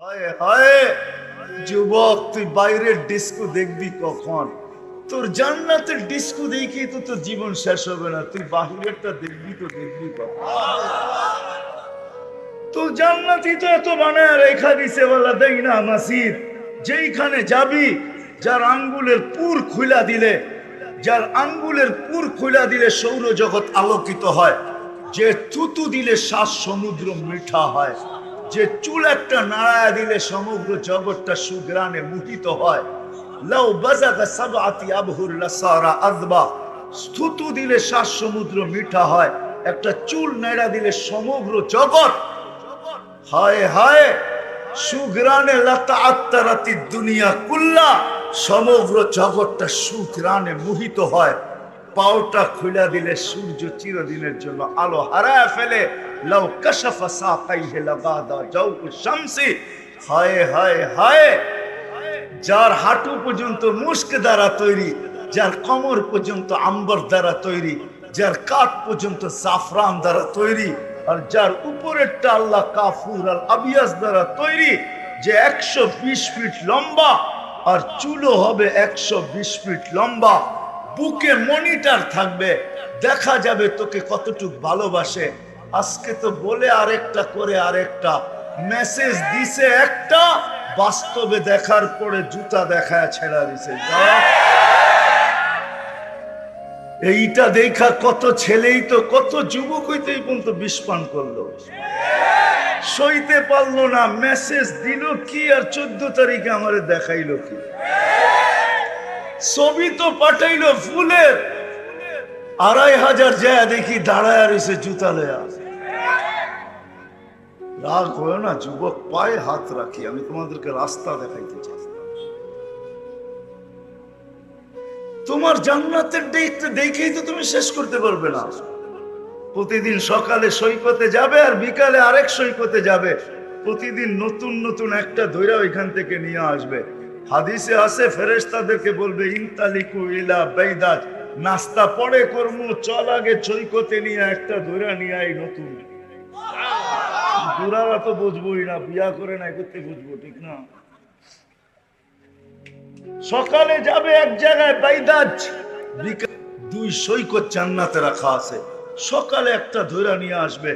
হায় হায় যুবক, তুই বাইরের ডিস্কো দেখবি কখন? তোর জান্নাতের ডিস্কো দেখি তো তোর জীবন শেষ হবে না। তুই বাহিরেরটা দেখবি তো দেখবি কখন? তোর জান্নাতি তো এত বানায় রেখা দিছে বলা দেই না মাসিদ, যেইখানে যাবি যার আঙ্গুলের পুর খুলা দিলে, যার আঙ্গুলের পুর খুলা দিলে সৌরজগৎ আলোকিত হয়, যে থুতু দিলে শ্বাস সমুদ্র মিঠা হয়, যে চুল একটা নাড়ায়া দিলে সমগ্র জগৎটা সুগ্রানে মুহিত হয়। লাউ বাজাগা সাবআতি আবহুর লাসারা আযবা, থুতু দিলে শ্বাস সমুদ্র মিঠা হয়, একটা চুল নাড়া দিলে সমগ্র জগৎ, হায় হায় সুগ্রানে লতা আত্তারাতি দুনিয়া কুল্লা, সমগ্র জগৎটা সুগ্রানে মোহিত হয়। পাওটা খুলে দিলে সূর্য চিরদিনের জন্য আলো হারায় ফেলে। লাউ কাশাফা সাকাইহি লাগাদা জাওকু শামসি, হায় হায় হায় যার হাঁটু পর্যন্ত মুস্ক দ্বারা তৈরি, যার কোমর পর্যন্ত আম্বর দ্বারা তৈরি, যার কাঁধ পর্যন্ত জাফরান দ্বারা তৈরি, আর যার উপরেরটা আল্লাহ কাফুর আল আবিয়াস দ্বারা তৈরি, যে 120 ফিট লম্বা আর চুলও হবে 120 ফিট লম্বা। বুকে মনিটর থাকবে, দেখা যাবে তোকে কতটুক ভালোবাসে। আজকে তো বলে আরেকটা করে আরেকটা, মেসেজ দিছে একটা, বাস্তবে দেখার পরে জুতা দেখায় ছেড়া দিছে। এইটা দেখা কত ছেলেই তো, কত যুবক হইতেই পর্যন্ত বিষপান করলো, সইতে পারলো না। মেসেজ দিল কি আর 14 তারিখে আমারে দেখাইলো কি, ছবি তো পাঠাইলো ফুলের, 2500 যায় দেখি দাঁড়ায় রয়েছে জুতা লয়া। রাগ হয় না যুবক, পায়ে হাত রাখি, আমি তোমাদেরকে রাস্তা দেখাইতে চাই। তোমার জান্নাতের দেখেই তো তুমি শেষ করতে পারবে না। প্রতিদিন সকালে সৈকতে যাবে আর বিকালে আরেক সৈকতে যাবে, প্রতিদিন নতুন নতুন একটা ধৈরা ওইখান থেকে নিয়ে আসবে। হাদিসে আছে ফেরেশতাদেরকে বলবে ইনতালিকু ইলা বাইদাত, নাস্তা পরে কর্ম, চল আগে সৈকতে নিয়ে একটা ধৈরা নিয়ে আই নতুন। বুড়ারা তো বুঝবোই না, বিয়া করে নাই করতে বুঝবো, ঠিক না? সকালে যাবে এক জায়গায় বাইদাজ, দুই সৈকত জান্নাতে রাখা আছে। সকালে একটা ধৈরা নিয়ে আসবে,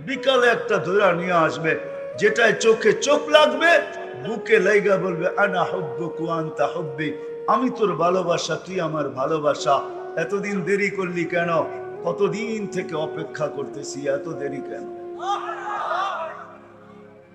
বিকালে একটা ধৈরা নিয়ে আসবে, যেটায় চোখে চোখ লাগবে, বুকে লাইগা বলবে আনা হুব্বুকু আনতা হুব্বি, আমি তোর ভালোবাসা, তুই আমার ভালোবাসা। এতদিন দেরি করলি কেন? কতদিন থেকে অপেক্ষা করতেছি, এত দেরি কেন?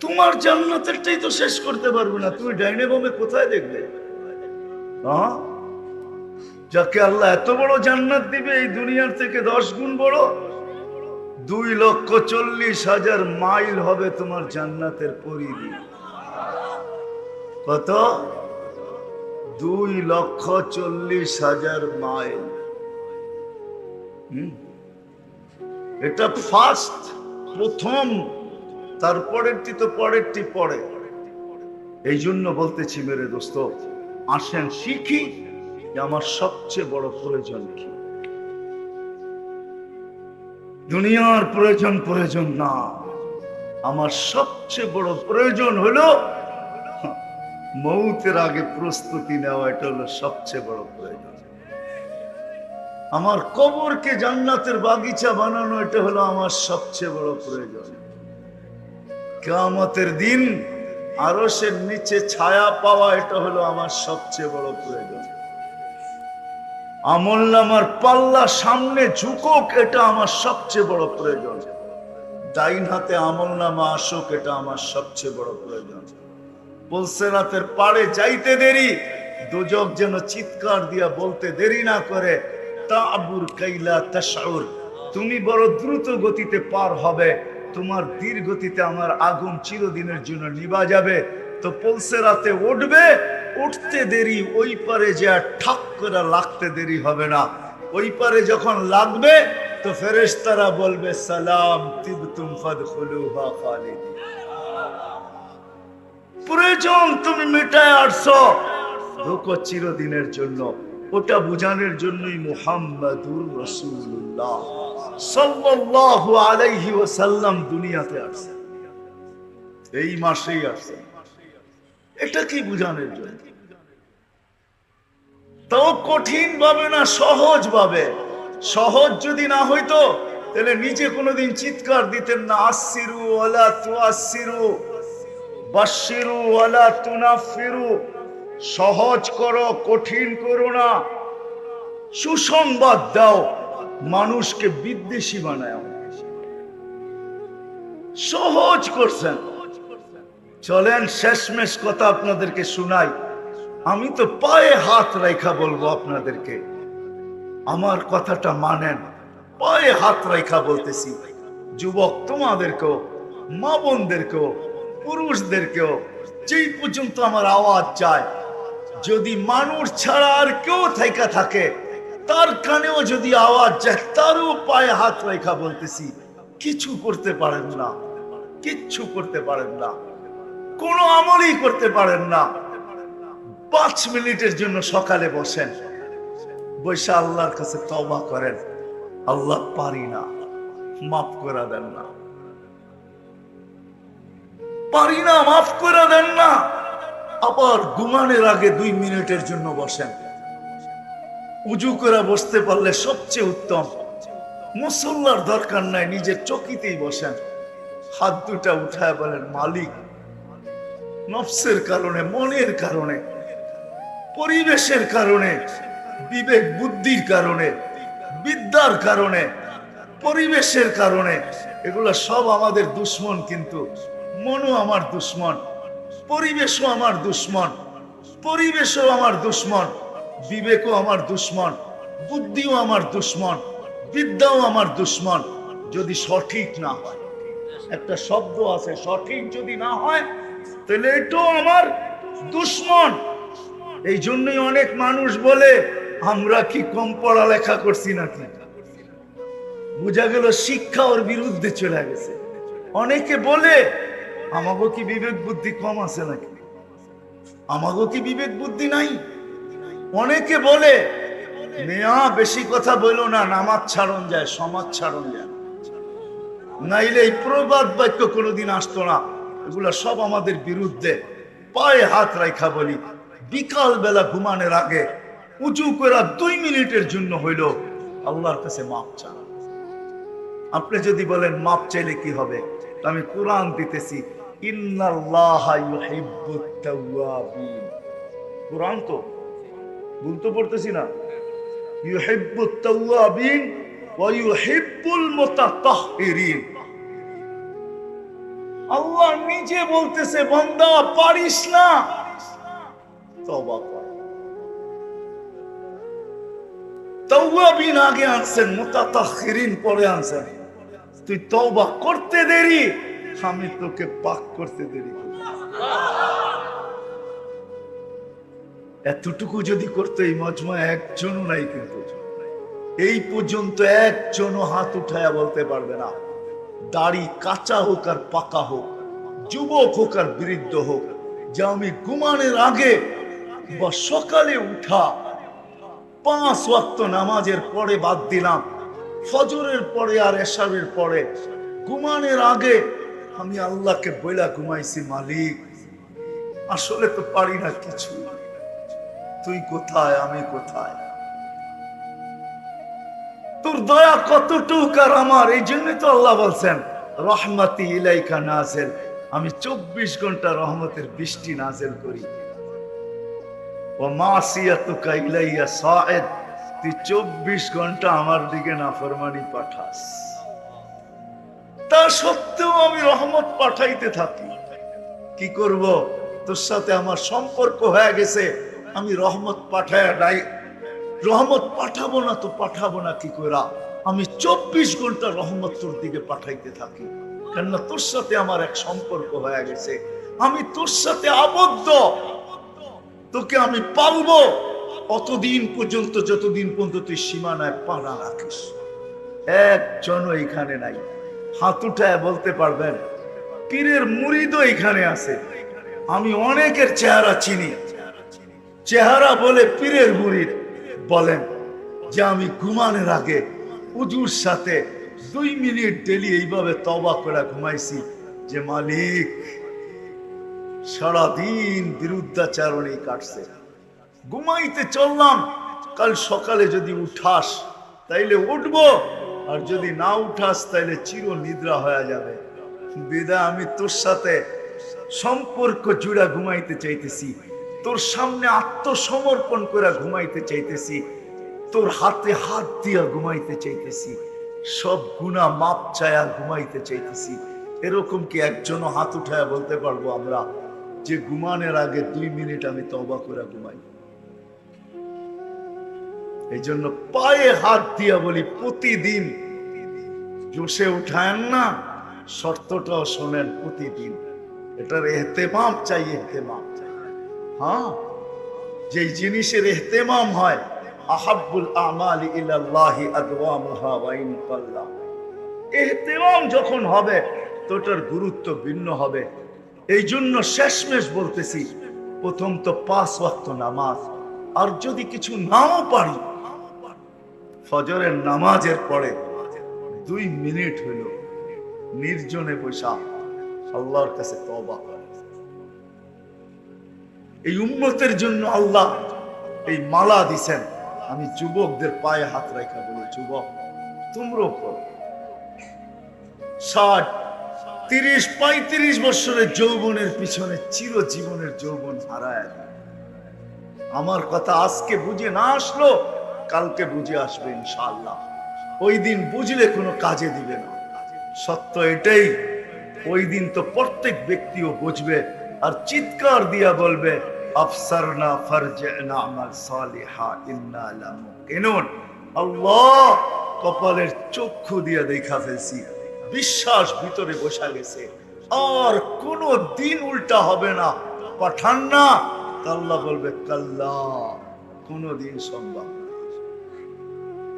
তোমার জান্নাতেরটাই তো শেষ করতে পারবে না, তুমি ডাইনে বামে কোথায় দেখবে? যাকে আল্লাহ এত বড় জান্নাত দিবে, এই দুনিয়ার থেকে 10 গুণ বড়, 2,40,000 মাইল হবে তোমার জান্নাতের পরিধি। কত? 2,40,000 মাইল। এটা ফার্স্ট, প্রথম, তারপরেরটি তো পরেরটি পরে। এই জন্য বলতেছি মেরে দোস্ত, আসেন শিখি যে আমার সবচেয়ে বড় প্রয়োজন কি। দুনিয়ার প্রয়োজন প্রয়োজন না, আমার সবচেয়ে বড় প্রয়োজন হলো মৌতের আগে প্রস্তুতি নেওয়া। এটা হলো সবচেয়ে বড় প্রয়োজন। আমার কবরকে জান্নাতের বাগিচা বানানো, এটা হলো আমার সবচেয়ে বড় প্রয়োজন। কিয়ামতের দিন আরশের নিচে ছায়া পাওয়া, এটা হলো আমার সবচেয়ে বড় প্রয়োজন। আমলনামার পাল্লা সামনে ঝুঁকুক, এটা আমার সবচেয়ে বড় প্রয়োজন। ডাইন হাতে আমলনামা আসুক, এটা আমার সবচেয়ে বড় প্রয়োজন। পুলসিরাতের পাড়ে যাইতে দেরি, দোজখ যেন চিৎকার দিয়া বলতে দেরি না করে, তা'বুর কাইলা তাশউর, তুমি বড় দ্রুত গতিতে পার হবে, তোমার ধীর গতিতে আমার আগুন চিরদিনের জন্য নিভা যাবে। তো পুলসিরাতে উঠবে, উঠতে দেরি, ওই পারে যে ঠাক করে লাগতে দেরি হবে না। ওই পারে যখন লাগবে তো ফেরেশতারা বলবে সালাম তিবতুম ফাদখুলুহা খালিদিন। প্রয়োজন তুমি মিটায় আসছো, ঢোকো চিরদিনের জন্য। ওটা বুঝানোর জন্যই মুহাম্মাদুর রাসূলুল্লাহ সাল্লাল্লাহু আলাইহি ওয়াসাল্লাম দুনিয়াতে আসছেন। এই মাসেই আসছেন। এটা কি বুঝানোর জন্য? তাও কঠিন ভাবে না, সহজ ভাবে। সহজ যদি না হইতো তাহলে নিজে কোনোদিন চিৎকার দিতেন না, আসসিরু ওয়ালা তুআসসিরু, বাশশিরু ওয়ালা তুনাফিরু। সহজ করো, কঠিন করো না। সুসংবাদ দাও, মানুষকে বিদ্বেষী বানায়। সহজ করছেন। চলেন শেষমেশ কথা আপনাদেরকে শোনাই। আমি তো পায়ে হাত রাইখা বলবো আপনাদেরকে, আমার কথাটা মানেন। পায়ে হাত রাইখা বলতেছি, যুবক তোমাদেরকেও, মা বোনদেরকেও, পুরুষদেরকেও, যেই পর্যন্ত আমার আওয়াজ যায়, যদি মানুষ ছাড়া আর কেউ থাইকা থাকে, তার কানেও যদি আওয়াজ যায়, তারও পায়ে হাত রাইখা বলতেছি, কিছু করতে পারেন না, কিচ্ছু করতে পারেন না, কোনো আমলই করতে পারেন না। 5 মিনিটের জন্য সকালে বসেন, বৈশা আল্লাহর কাছে তওবা করেন, আল্লাহ পারি না, মাফ করে দেন না, পারি না, মাফ করে দেন না। আবার ঘুমানোর আগে 2 মিনিটের জন্য বসেন। উজু করে বসতে পারলে সবচেয়ে উত্তম। মুসল্লার দরকার নাই, নিজের চকিতেই বসেন। হাত দুটা উঠায় বলেন, মালিক, নফসের কারণে, মনের কারণে, পরিবেশের কারণে, বিবেক বুদ্ধির কারণে, বিদ্যার কারণে, পরিবেশের কারণে, এগুলো সব আমাদের দুশ্মন। কিন্তু মনও আমার দুশ্মন, পরিবেশও আমার দুশ্মন, পরিবেশও আমার দুশ্মন, বিবেকও আমার দুশ্মন, বুদ্ধিও আমার দুশ্মন, বিদ্যাও আমার দুশ্মন। যদি সঠিক না হয়, একটা শব্দ আছে, সঠিক যদি না হয় তাহলে এটাও আমার দুশ্মন। এই জন্যই অনেক মানুষ বলে, আমরা কি কম পড়ালেখা করছি নাকি? বোঝা গেল শিক্ষা ওর বিরুদ্ধে চলে গেছে। অনেকে বলে, আমাগো কি বিবেক বুদ্ধি কম আছে নাকি? আমাগো কি বিবেক বুদ্ধি নাই? অনেকে বলে, মেয়া বেশি কথা বলো না, নামাজ ছাড়ন যায়, সমাজ ছাড়ন যায়, নাইলে এই প্রবাদ বাক্য কোনোদিন আসতো না। এগুলা সব আমাদের বিরুদ্ধে। পায়ে হাত রাখা বলি, বিকাল বেলা ঘুমানোর আগে উঁচু করে 2 মিনিটের জন্য হইল আল্লাহর কাছে মাপ চান। আপনি যদি বলেন মাপ চাইলে কি হবে, আমি কোরআন দিতেছি, ইন্নাল্লাহা ইউহিব্বুত তাওয়াবিন। কোরআন তো বলতে পড়তেছি না, ইউহিব্বুত তাওয়াবিন ওয়া ইউহিব্বুল মুতাতাহহিরিন। আল্লাহ নিজে বলতেছে, বান্দা পারিস না, তওবা কর। তাওয়াবিন আগে আনছেন, মুতাতাহহিরিন পরে আনছেন। তুই তওবা করতে দেরি, আমি তোকে পাক করতে দেরি। এতটুকু যদি করতে এই মজমা একজনও নাই, কিন্তু এই পর্যন্ত একজনও হাত উঠায়া বলতে পারবে না, দাড়ি কাঁচা হোক আর পাকা হোক, যুবক হোক আর বৃদ্ধ হোক, যে আমি ঘুমানোর আগে বা সকালে উঠা 5 ওয়াক্ত নামাজের পরে বাদ দিলাম, ফজরের পরে আর এশারের পরে ঘুমানোর আগে আমি আল্লাহকে বইলা ঘুমাইছি, মালিক আসলে তো পারি না কিছু, তুই কোথায়, আমি কোথায়, তোর দয়া কতটুক আর আমার। এই জন্য তো আল্লাহ বলছেন, রহমতি ইলাইকা নাযিল, আমি 24 ঘন্টা রহমতের বৃষ্টি নাযিল করি। ওয়া মাসিয়াতুকা ইলাইয়া সাঈদ, তুই 24 ঘন্টা আমার দিকে নাফরমানি পাঠাস, তা সত্ত্বেও আমি রহমত পাঠাইতে থাকি। কি করব, তোর সাথে আমার সম্পর্ক হয়ে গেছে, আমি রহমত পাঠায় নাই, রহমত পাঠাবো না তো পাঠাবো না কি করে? আমি 24 ঘন্টা রহমত তোর দিকে পাঠাইতে থাকি, কেননা তোর সাথে আমার এক সম্পর্ক হয়ে গেছে, আমি তোর সাথে আবদ্ধ, তোকে আমি পালবো অতদিন পর্যন্ত, যতদিন পর্যন্ত তুই সীমানায় পা না রাখিস। একজনও এখানে নাই, হাত উঠায় বলতে পারবেন পীরের মুরিদও এখানে আছে। আমি অনেকের চেহারা চিনি, চেহারা বলে পীরের মুরিদ বলেন যে আমি ঘুমানোর আগে উজুর সাথে 2 মিনিট ডেলি এইভাবে তওবা করে ঘুমাইছি, যে মালিক সারাদিন বিরুদ্ধাচারণে কাটছে। ঘুমাইতে চললাম, কাল সকালে যদি উঠাস তাইলে উঠবো, আর যদি না উঠাস তাইলে চির নিদ্রা হয়ে যাবে। বেদা আমি তোর সাথে সম্পর্ক জুড়া ঘুমাইতে চাইতেছি, তোর সামনে আত্মসমর্পণ করে ঘুমাইতে চাইতেছি, তোর হাতে হাত দিয়া ঘুমাইতে চাইতেছি, সব গুনাহ মাপ চায়া ঘুমাইতে চাইতেছি। এরকম কি একজনও হাত উঠায়া বলতে পারবো আমরা যে ঘুমানোর আগে 2 মিনিট আমি তওবা করে ঘুমাই? এই জন্য পায়ে হাত দিয়া বলি, প্রতিদিন জোশে উঠায়েন না, শর্তটাও শোনেন প্রতিদিন। এটার এহতেমাম চাই, এহতেমাম চাই। হ্যাঁ, যেই জিনিসের এহতেমাম হয়, আহাব্বুল আমালি ইলাল্লাহি আদওয়ামুহা ওয়া ইন কাল্লা, এহতেমাম যখন হবে তো এটার গুরুত্ব ভিন্ন হবে। এই জন্য শেষমেশ বলতেছি, প্রথম তো 5 ওয়াক্ত নামাজ, আর যদি কিছু নাও পারি, ফজরের নামাজের পরে 2 মিনিট হইল নির্জনে বসা আল্লাহর কাছে তওবা করে। এই উম্মতের জন্য আল্লাহ এই মালা দিছেন। আমি যুবকদের পায়ে হাত রাখা বলি, যুবক তোমরাও করো। 60, 30, 35 বছরের যৌবনের পিছনে চিরজীবনের যৌবন হারায়। আমার কথা আজকে বুঝে না আসলো, কালকে বুঝে আসবে ইনশাআল্লাহ। ওই দিন বুঝলে কোনো কাজে দিবে না। সত্য এটাই, ওই দিন তো প্রত্যেক ব্যক্তিও বুঝবে আর চিৎকার দিয়া বলবে, আফসারনা ফারজিনা আমাল সালিহা ইন্না লামুকিনুন। আল্লাহ কপালের চক্ষু দিয়া দেখা ফেলছি, বিশ্বাস ভিতরে বসা গেছে, আর কোনো দিন উল্টা হবে না। পাঠান না, আল্লাহ বলবে কাল্লা, কোনদিন সম্ভব না।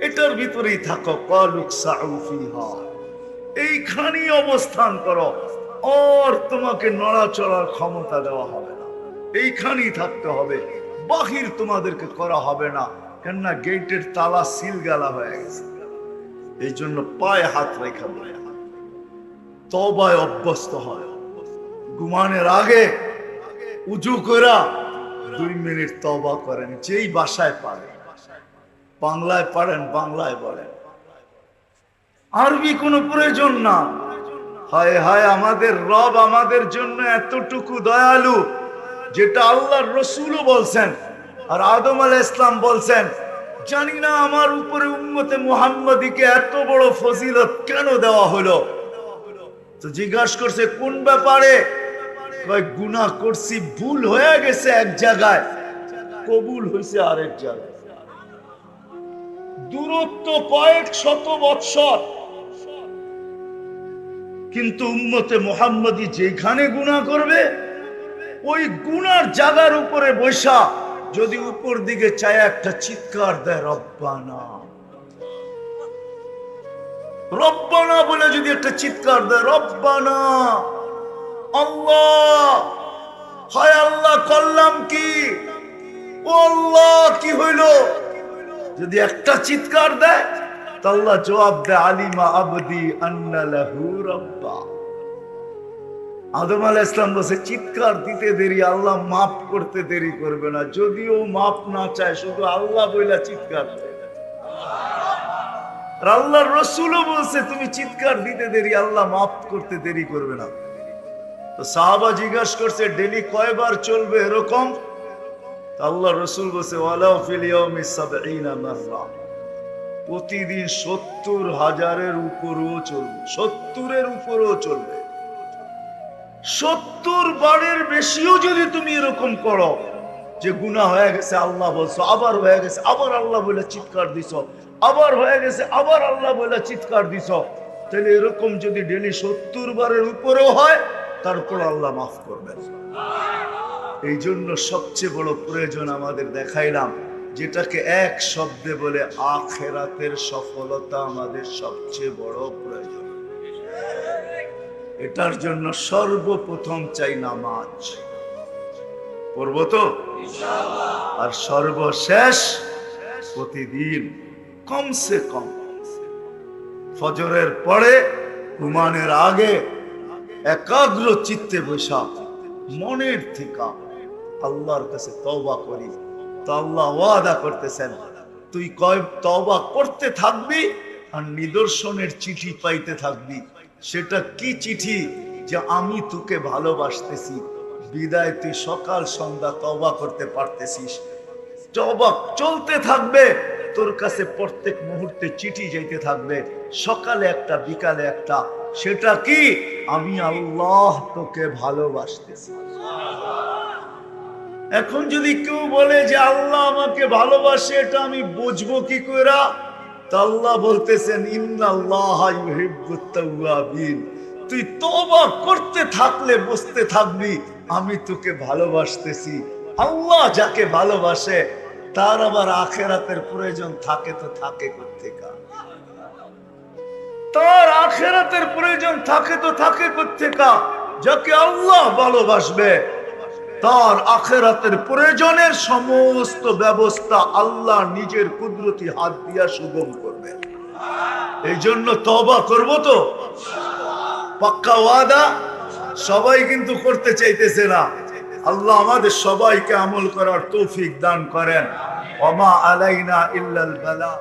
এটার ভিতরেই থাকো, কালুক সাউ ফিহা, এইখানেই অবস্থান করো, আর তোমাকে নড়াচড়ার ক্ষমতা দেওয়া হবে না। এইখানেই থাকতে হবে, বাহির তোমাদেরকে করা হবে না, কেননা গেটের তালা সিল গালা হয়ে গেছে। এই জন্য পায়ে হাত রেখা বলে তওবায় অভ্যস্ত হয়। ঘুমানোর আগে উজু করা 2 মিনিট তওবা করেন, যেই ভাষায় পারেন। বাংলায় পারেন বাংলায় বলেন, আরবি কোনো প্রয়োজন না। হায় হায়, আমাদের রব আমাদের জন্য এতটুকু দয়ালু, যেটা আল্লাহর রসুলও বলছেন আর আদম আলাইহিস সালাম বলছেন। জানি না আমার উপরে উম্মতে মুহাম্মাদীকে এত বড় ফজিলত কেন দেওয়া হলো। তো জিজ্ঞাসা করছে কোন ব্যাপারে? কয় গুনাহ করছি, ভুল হয়ে গেছে এক জায়গায়, কবুল হয়েছে আরেক জায়গায়। দূরত্ব কয়েক শত বৎসর, কিন্তু উম্মতে মুহাম্মাদী যেখানে গুনাহ করবে, ওই গুনার জায়গার উপরে বসা যদি উপর দিকে চায় একটা চিৎকার দেয়, রব্বানা রব্বানা বলে যদি একটা চিৎকার দেয়, রব্বানা, আল্লাহ, হায় আল্লাহ করলাম কি, ও আল্লাহ কি হইল, যদি একটা চিৎকার দেয়, আল্লাহ জবাব দেয়, আলিমা আবদি আন্না লাহু রাব্বা। আদম আলাইহিস সালাম বসে চিৎকার দিতে দেরি, আল্লাহ মাফ করতে দেরি করবে না। যদিও মাফ না চায়, শুধু আল্লাহ বইলা চিৎকার দেয়। আর আল্লাহর রাসূলও বলছে তুমি চিৎকার দিতে দেরি, আল্লাহ মাফ করতে দেরি করবে না। তো সাহাবা জিজ্ঞাসা করছে ডেলি কয়বার চলবে এরকম? আল্লাহ রাসূল বলছে ওয়ালাউ ফিল ইয়াউমি ৭০ মাররা, প্রতিদিন ৭০,০০০-এর উপরও চলবে, ৭০-এর উপরও চলবে। ৭০ বারের বেশিও যদি তুমি এরকম করো যে গুনাহ হয়ে গেছে আল্লাহ বলছো, আবার হয়ে গেছে আবার আল্লাহ বলে চিৎকার দিছ, আবার হয়ে গেছে আবার আল্লাহ বলে চিৎকার দিছ, তাহলে এরকম যদি ডেলি ৭০ বারের উপরেও হয়, তারপর আল্লাহ মাফ করবেন। এই জন্য সবচেয়ে বড় প্রয়োজন আমাদের দেখাইলাম, যেটাকে এক শব্দে বলে আখিরাতের সফলতা আমাদের সবচেয়ে বড় প্রয়োজন। এটার জন্য সর্বপ্রথম চাই নামাজ পড়ব তো ইনশাআল্লাহ, আর সর্বশেষ প্রতিদিন কমসে কম ফজরের পরে ঘুমানোর আগে একাগ্র চিত্তে বসা মনের থেকে আল্লাহর কাছে তওবা করি, তো আল্লাহ ওয়াদা করতেছেন তুই তওবা করতে থাকবি আর নিদর্শনের চিঠি পাইতে থাকবি। সেটা কি চিঠি? যে আমি তোকে ভালোবাসতেছি, বিদায় তুই সকাল সন্ধ্যা তওবা করতে পারতেছিস। তওবা চলতে থাকবে, তোর কাছে প্রত্যেক মুহূর্তে চিঠি যাইতে থাকবে, সকালে একটা বিকালে একটা। সেটা কি? আমি আল্লাহ তোকে ভালোবাসতেছি। এখন যদি কেউ বলে যে আল্লাহ আমাকে ভালোবাসে, এটা আমি বুঝবো কি করে? তা আল্লাহ বলতেছেন ইন্নাল্লাহা ইউহিব্বুত তাওয়াবিন। তুই তওবা করতে থাকলে বুঝতে থাকবি আমি তোকে ভালোবাসতেছি। আল্লাহ যাকে ভালোবাসে তার আবার আখিরাতের প্রয়োজন থাকে তো থাকে কোত্থেকে? তার আখিরাতের প্রয়োজন থাকে তো থাকে কোত্থেকে? যাকে আল্লাহ ভালোবাসবে তার আখিরাতের প্রয়োজনের সমস্ত ব্যবস্থা আল্লাহ নিজের কুদরতি হাত দিয়া সুগম করবে। এই জন্য তওবা করব তো পাক্কা ওয়াদা। সবাই কিন্তু করতে চাইতেছে না। আল্লাহ আমাদের সবাইকে আমল করার তৌফিক দান করেন। ওমা আলাইনা ইল্লাল বালা।